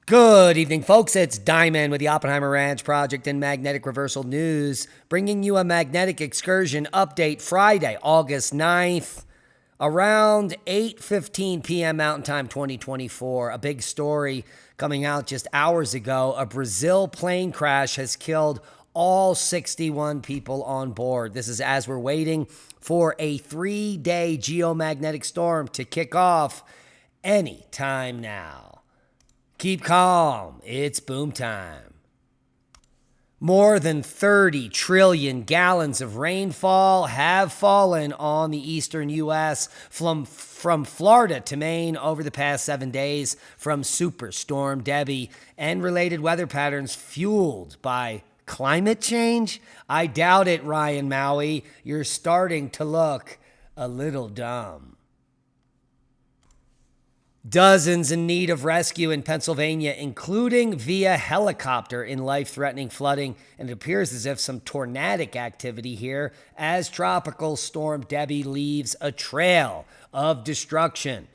Good evening, folks. It's Diamond with the Oppenheimer Ranch Project and Magnetic Reversal News, bringing you a magnetic excursion update Friday, August 9th, around 8:15 p.m. Mountain Time 2024. A big story coming out just hours ago. A Brazil plane crash has killed all 61 people on board. This is as we're waiting for a 3-day geomagnetic storm to kick off any time now. Keep calm. It's boom time. More than 30 trillion gallons of rainfall have fallen on the eastern U.S. from Florida to Maine over the past 7 days from Superstorm Debbie and related weather patterns fueled by climate change? I doubt it, Ryan Maui. You're starting to look a little dumb. Dozens in need of rescue in Pennsylvania, including via helicopter in life-threatening flooding, and it appears as if some tornadic activity here as Tropical Storm Debbie leaves a trail of destruction.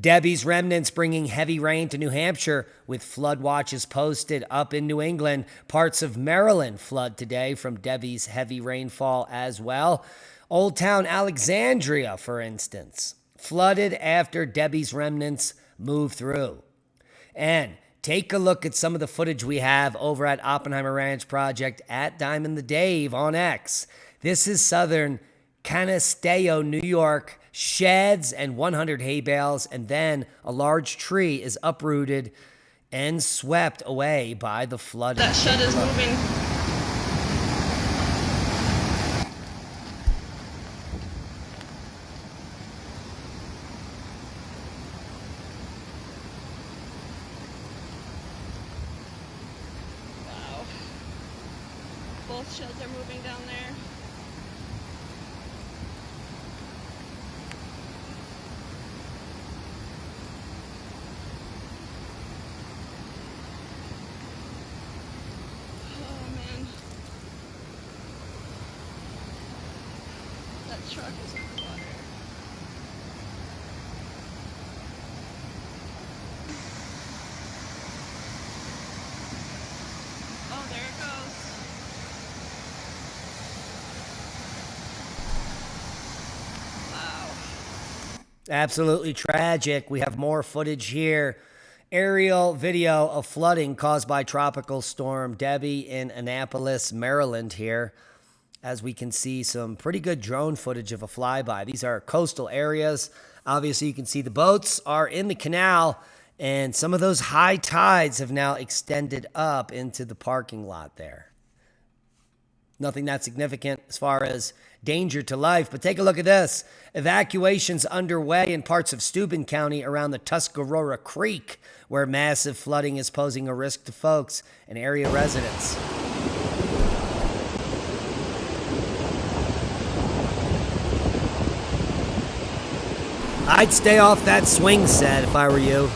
Debbie's remnants bringing heavy rain to New Hampshire, with flood watches posted up in New England. Parts of Maryland flood today from Debbie's heavy rainfall as well. Old Town Alexandria, for instance, flooded after Debbie's remnants moved through. And take a look at some of the footage we have over at Oppenheimer Ranch Project at Diamond the Dave on X. This is southern Canasteo, New York. Sheds and 100 hay bales, and then a large tree is uprooted and swept away by the flooding. That shed is moving. Both sheds are moving down there. Oh man. That truck is in the water. Oh, there it goes. Absolutely tragic. We have more footage here. Aerial video of flooding caused by Tropical Storm Debbie in Annapolis, Maryland here. As we can see some pretty good drone footage of a flyby. These are coastal areas. Obviously, you can see the boats are in the canal, and some of those high tides have now extended up into the parking lot there. Nothing that significant as far as danger to life, but take a look at this. Evacuations underway in parts of Steuben County around the Tuscarora Creek, where massive flooding is posing a risk to folks and area residents. I'd stay off that swing set if I were you.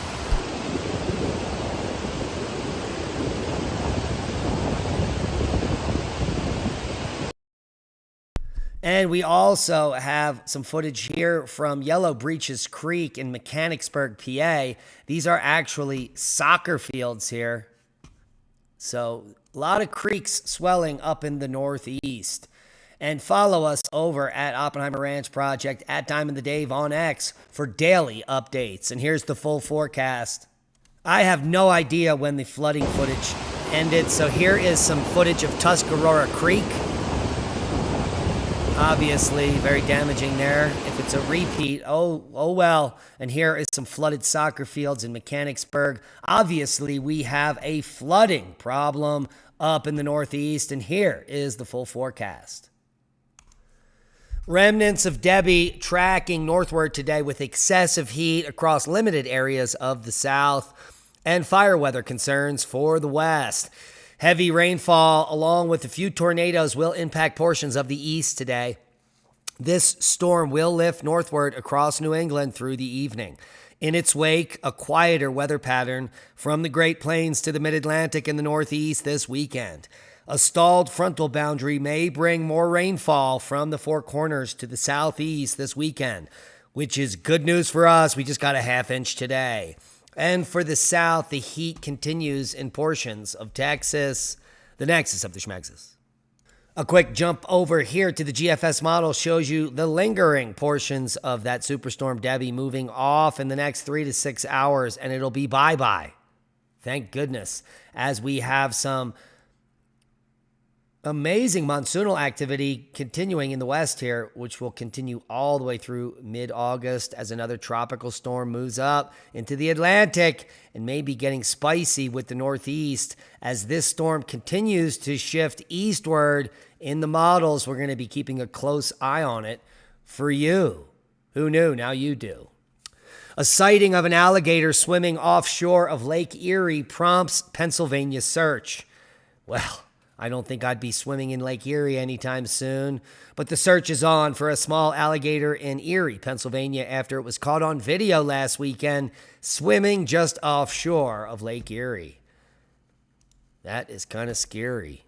And we also have some footage here from Yellow Breeches Creek in Mechanicsburg, PA. These are actually soccer fields here. So a lot of creeks swelling up in the northeast. And follow us over at Oppenheimer Ranch Project at Diamond the Dave on X for daily updates. And here's the full forecast. I have no idea when the flooding footage ended. So here is some footage of Tuscarora Creek. Obviously, very damaging there. If it's a repeat, oh well. And here is some flooded soccer fields in Mechanicsburg. Obviously, we have a flooding problem up in the northeast, and here is the full forecast. Remnants of Debbie tracking northward today with excessive heat across limited areas of the south and fire weather concerns for the west. Heavy rainfall, along with a few tornadoes, will impact portions of the east today. This storm will lift northward across New England through the evening. In its wake, a quieter weather pattern from the Great Plains to the Mid-Atlantic and the Northeast this weekend. A stalled frontal boundary may bring more rainfall from the Four Corners to the southeast this weekend, which is good news for us. We just got a half inch today. And for the south, the heat continues in portions of Texas, the nexus of the schmexes. A quick jump over here to the GFS model shows you the lingering portions of that superstorm Debbie moving off in the next 3 to 6 hours, and it'll be bye-bye. Thank goodness, as we have some amazing monsoonal activity continuing in the west here, which will continue all the way through mid-August as another tropical storm moves up into the Atlantic and may be getting spicy with the northeast. As this storm continues to shift eastward in the models, we're going to be keeping a close eye on it for you. Who knew? Now you do. A sighting of an alligator swimming offshore of Lake Erie prompts Pennsylvania search. Well, I don't think I'd be swimming in Lake Erie anytime soon, but the search is on for a small alligator in Erie, Pennsylvania, after it was caught on video last weekend swimming just offshore of Lake Erie. That is kind of scary.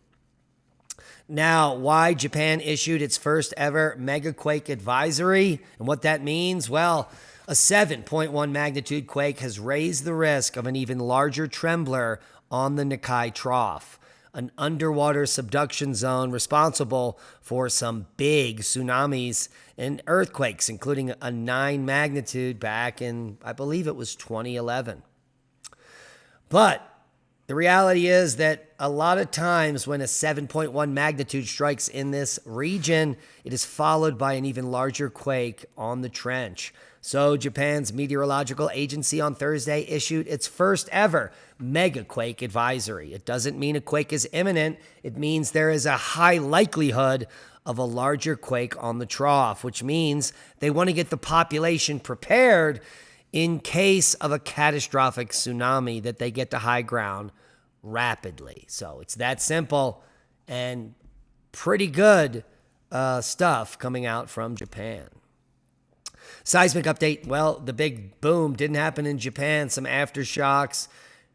Now, why Japan issued its first ever Megaquake advisory and what that means? Well, a 7.1 magnitude quake has raised the risk of an even larger trembler on the Nikkei Trough, an underwater subduction zone responsible for some big tsunamis and earthquakes, including a 9 magnitude back in, I believe it was 2011. But the reality is that a lot of times when a 7.1 magnitude strikes in this region, it is followed by an even larger quake on the trench. So Japan's meteorological agency on Thursday issued its first ever Megaquake advisory. It doesn't mean a quake is imminent. It means there is a high likelihood of a larger quake on the trough, which means they want to get the population prepared in case of a catastrophic tsunami, that they get to high ground rapidly. So it's that simple, and pretty good stuff coming out from Japan. Seismic update. Well, the big boom didn't happen in Japan. Some aftershocks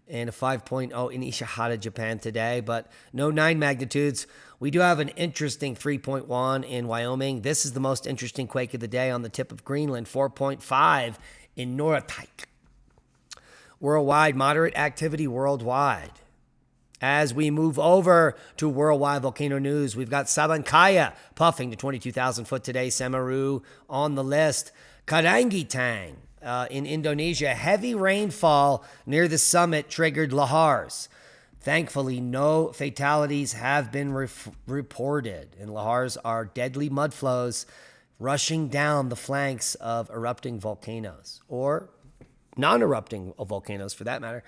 and a 5.0 in Ishihara, Japan today, but no 9 magnitudes. We do have an interesting 3.1 in Wyoming. This is the most interesting quake of the day on the tip of Greenland, 4.5 in Noratak. Worldwide, moderate activity worldwide. As we move over to worldwide volcano news, we've got Sabancaya puffing to 22,000 foot today. Semeru on the list. Karangitang in Indonesia. Heavy rainfall near the summit triggered lahars. Thankfully, no fatalities have been reported. And lahars are deadly mud flows rushing down the flanks of erupting volcanoes, or non-erupting volcanoes for that matter.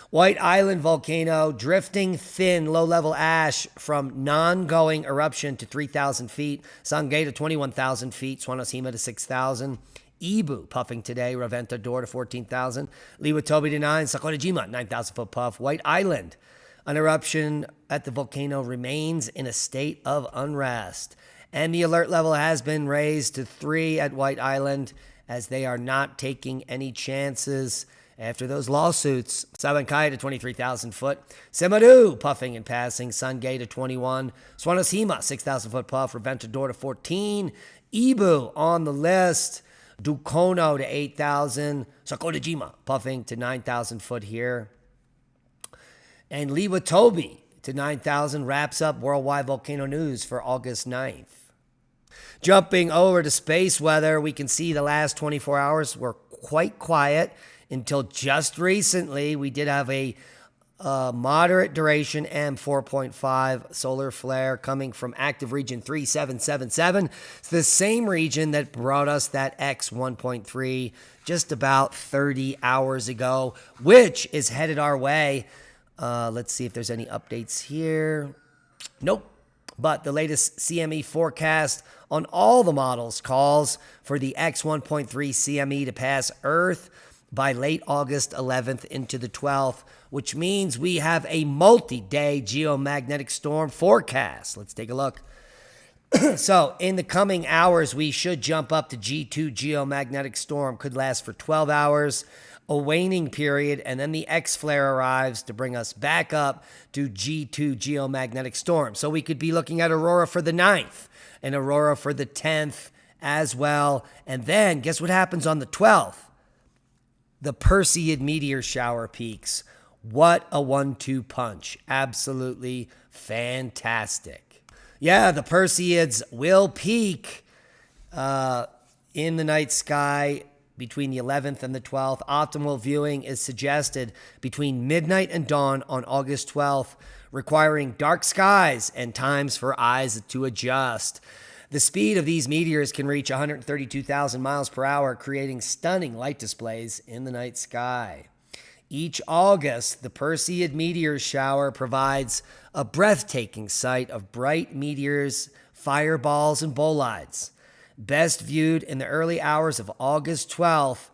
White Island volcano, drifting thin low-level ash from non-going eruption to 3,000 feet. Sangay to 21,000 feet. Swanosima to 6,000. Ibu puffing today. Reventador to 14,000. Liwatobi to 9. Sakurajima, 9,000 foot puff. White Island, an eruption at the volcano remains in a state of unrest. And the alert level has been raised to 3 at White Island, as they are not taking any chances after those lawsuits. Sabancaya to 23,000 foot. Semeru puffing and passing. Sangay to 21. Swanosima, 6,000 foot puff. Reventador to 14. Ibu on the list. Dukono to 8,000. Sakurajima puffing to 9,000 foot here. And Liwatobi to 9,000 wraps up worldwide volcano news for August 9th. Jumping over to space weather, we can see the last 24 hours were quite quiet until just recently. We did have a moderate duration M4.5 solar flare coming from active region 3777. It's the same region that brought us that X1.3 just about 30 hours ago, which is headed our way. Let's see if there's any updates here. Nope. But the latest CME forecast on all the models calls for the X1.3 CME to pass Earth by late August 11th into the 12th, which means we have a multi-day geomagnetic storm forecast. Let's take a look. So in the coming hours, we should jump up to G2 geomagnetic storm. Could last for 12 hours, a waning period, and then the X flare arrives to bring us back up to G2 geomagnetic storm. So we could be looking at aurora for the 9th and aurora for the 10th as well. And then guess what happens on the 12th? The Perseid meteor shower peaks. What a 1-2 punch. Absolutely fantastic. Yeah, the Perseids will peak in the night sky between the 11th and the 12th. Optimal viewing is suggested between midnight and dawn on August 12th, requiring dark skies and times for eyes to adjust. The speed of these meteors can reach 132,000 miles per hour, creating stunning light displays in the night sky. Each August, the Perseid meteor shower provides a breathtaking sight of bright meteors, fireballs, and bolides. Best viewed in the early hours of August 12th,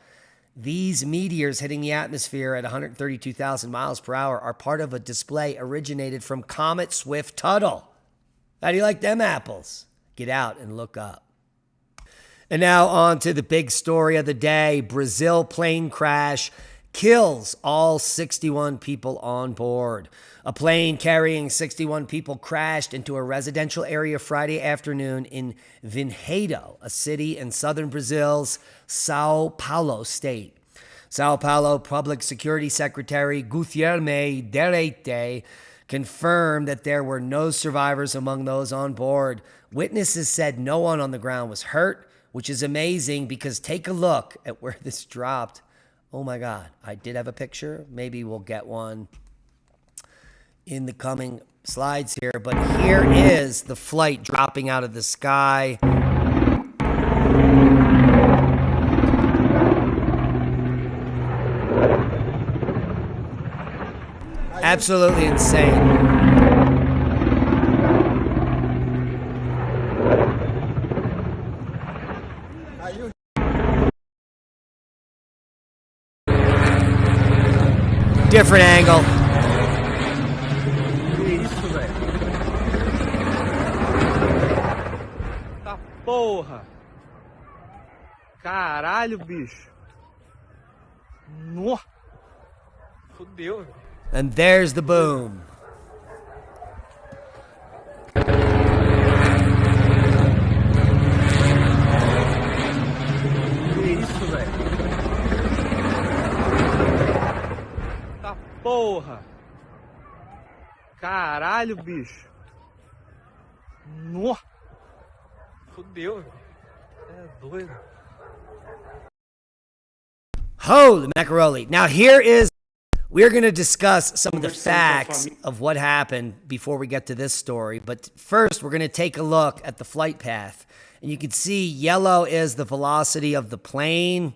these meteors hitting the atmosphere at 132,000 miles per hour are part of a display originated from Comet Swift-Tuttle. How do you like them apples? Get out and look up. And now on to the big story of the day. Brazil plane crash kills all 61 people on board. A plane carrying 61 people crashed into a residential area Friday afternoon in Vinhedo, a city in southern Brazil's Sao Paulo state. Sao Paulo Public Security Secretary Guilherme Derete confirmed that there were no survivors among those on board. Witnesses said no one on the ground was hurt, which is amazing because take a look at where this dropped. Oh my God, I did have a picture. Maybe we'll get one in the coming slides here. But here is the flight dropping out of the sky. Absolutely insane. Different angle. Que isso, velho? Tá porra! Caralho, bicho! Nó! Fudeu, velho. And there's the boom. Que isso, velho? Tá porra! Caralho, bicho! Nó! Fudeu, velho. É doido. Holy macaroni. Now here is, we're going to discuss some of the facts of what happened before we get to this story. But first, we're going to take a look at the flight path. And you can see yellow is the velocity of the plane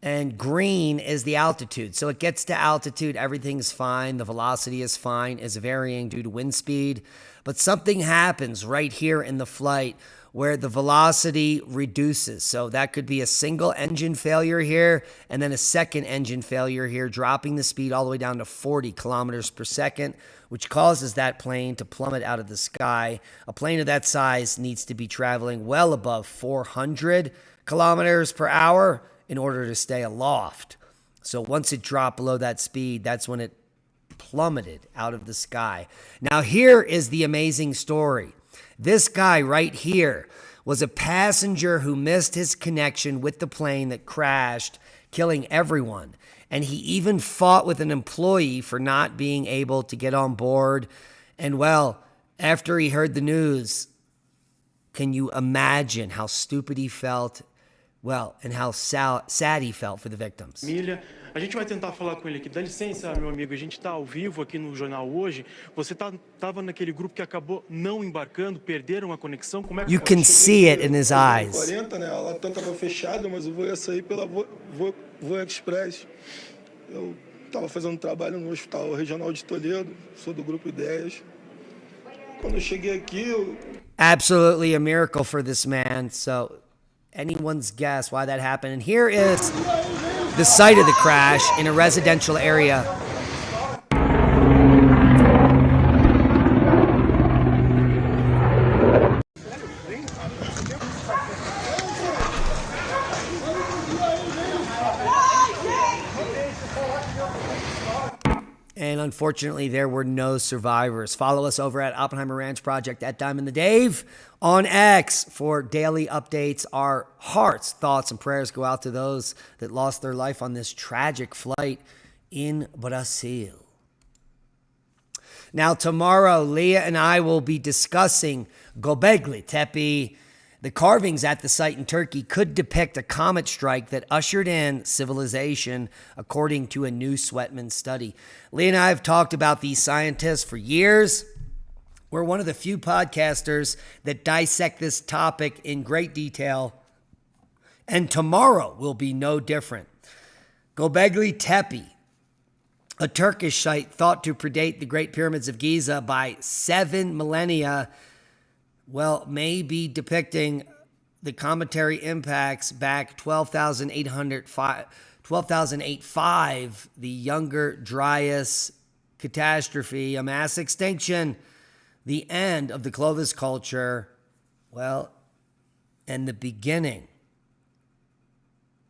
and green is the altitude. So it gets to altitude, everything's fine. The velocity is fine, is varying due to wind speed. But something happens right here in the flight where the velocity reduces. So that could be a single engine failure here and then a second engine failure here, dropping the speed all the way down to 40 kilometers per second, which causes that plane to plummet out of the sky. A plane of that size needs to be traveling well above 400 kilometers per hour in order to stay aloft. So once it dropped below that speed, that's when it plummeted out of the sky. Now here is the amazing story. This guy right here was a passenger who missed his connection with the plane that crashed, killing everyone. And he even fought with an employee for not being able to get on board. And well, after he heard the news, can you imagine how stupid he felt? Well, and how sad he felt for the victims. Família, a gente vai tentar falar com ele aqui. Dá licença, meu amigo, a gente está ao vivo aqui no jornal hoje. Você estava naquele grupo que acabou não embarcando, perderam a conexão. Como é que You can see it in his eyes. 40, né? A latam estava fechada, mas o voo ia sair pela Voo Express. Eu estava fazendo trabalho no Hospital Regional de Toledo, sou do Grupo Ideias. Quando eu cheguei aqui, Absolutely a miracle for this man. So anyone's guess why that happened. And here is the site of the crash in a residential area. And unfortunately, there were no survivors. Follow us over at Oppenheimer Ranch Project at Diamond the Dave on X for daily updates. Our hearts, thoughts, and prayers go out to those that lost their life on this tragic flight in Brazil. Now, tomorrow, Leah and I will be discussing Göbekli Tepe. The carvings at the site in Turkey could depict a comet strike that ushered in civilization, according to a new Sweatman study. Leah and I have talked about these scientists for years. We're one of the few podcasters that dissect this topic in great detail, and tomorrow will be no different. Göbekli Tepe, a Turkish site thought to predate the Great Pyramids of Giza by 7 millennia, well, may be depicting the cometary impacts back 12,085, the Younger Dryas catastrophe, a mass extinction, the end of the Clovis culture, well, and the beginning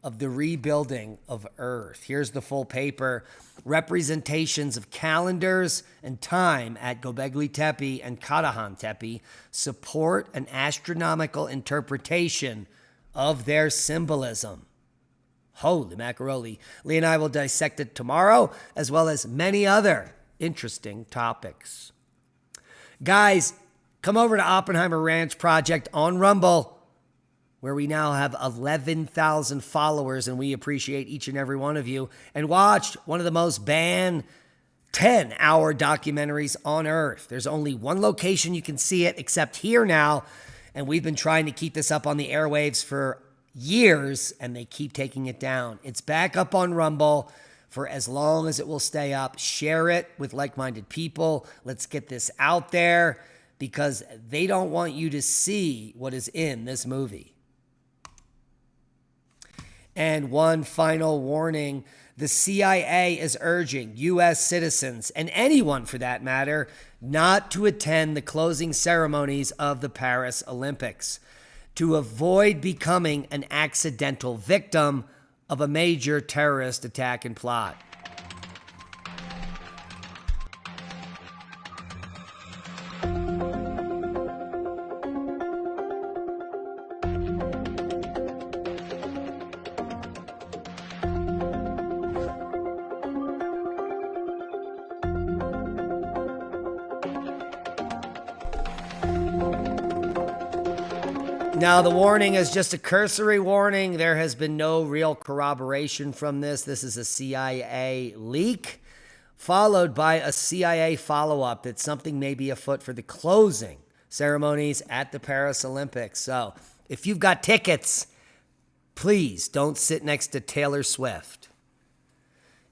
of the rebuilding of Earth. Here's the full paper. Representations of calendars and time at Göbekli Tepe and Karahan Tepe support an astronomical interpretation of their symbolism. Holy macaroni. Lee and I will dissect it tomorrow, as well as many other interesting topics. Guys, come over to Oppenheimer Ranch Project on Rumble, where we now have 11,000 followers, and we appreciate each and every one of you, and watched one of the most banned 10-hour documentaries on Earth. There's only one location you can see it, except here now, and we've been trying to keep this up on the airwaves for years, and they keep taking it down. It's back up on Rumble for as long as it will stay up. Share it with like-minded people. Let's get this out there, because they don't want you to see what is in this movie. And one final warning, the CIA is urging U.S. citizens, and anyone for that matter, not to attend the closing ceremonies of the Paris Olympics to avoid becoming an accidental victim of a major terrorist attack and plot. Now, the warning is just a cursory warning. There has been no real corroboration from this. This is a CIA leak, followed by a CIA follow-up that something may be afoot for the closing ceremonies at the Paris Olympics. So, if you've got tickets, please don't sit next to Taylor Swift.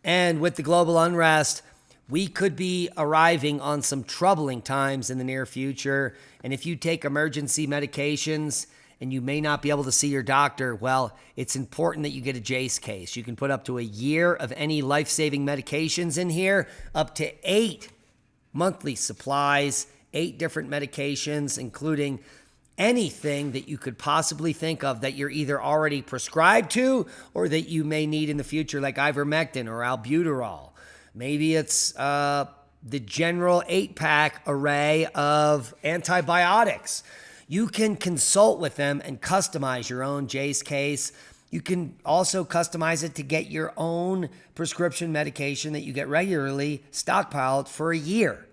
And with the global unrest, we could be arriving on some troubling times in the near future. And if you take emergency medications and you may not be able to see your doctor, well, it's important that you get a Jace case. You can put up to a year of any life-saving medications in here, up to 8 monthly supplies, 8 different medications, including anything that you could possibly think of that you're either already prescribed to or that you may need in the future, like ivermectin or albuterol. Maybe it's the general 8-pack array of antibiotics. You can consult with them and customize your own Jace case. You can also customize it to get your own prescription medication that you get regularly stockpiled for a year.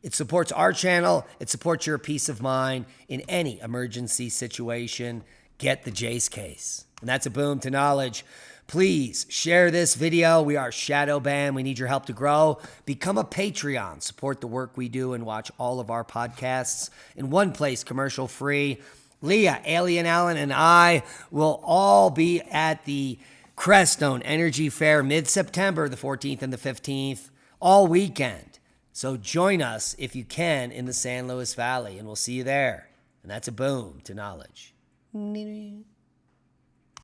It supports our channel. It supports your peace of mind in any emergency situation. Get the Jace case. And that's a boom to knowledge. Please share this video. We are shadow banned. We need your help to grow. Become a Patreon. Support the work we do and watch all of our podcasts in one place, commercial free. Leah, Alien Allen, and I will all be at the Crestone Energy Fair mid-September, the 14th and the 15th, all weekend. So join us if you can in the San Luis Valley, and we'll see you there. And that's a boom to knowledge.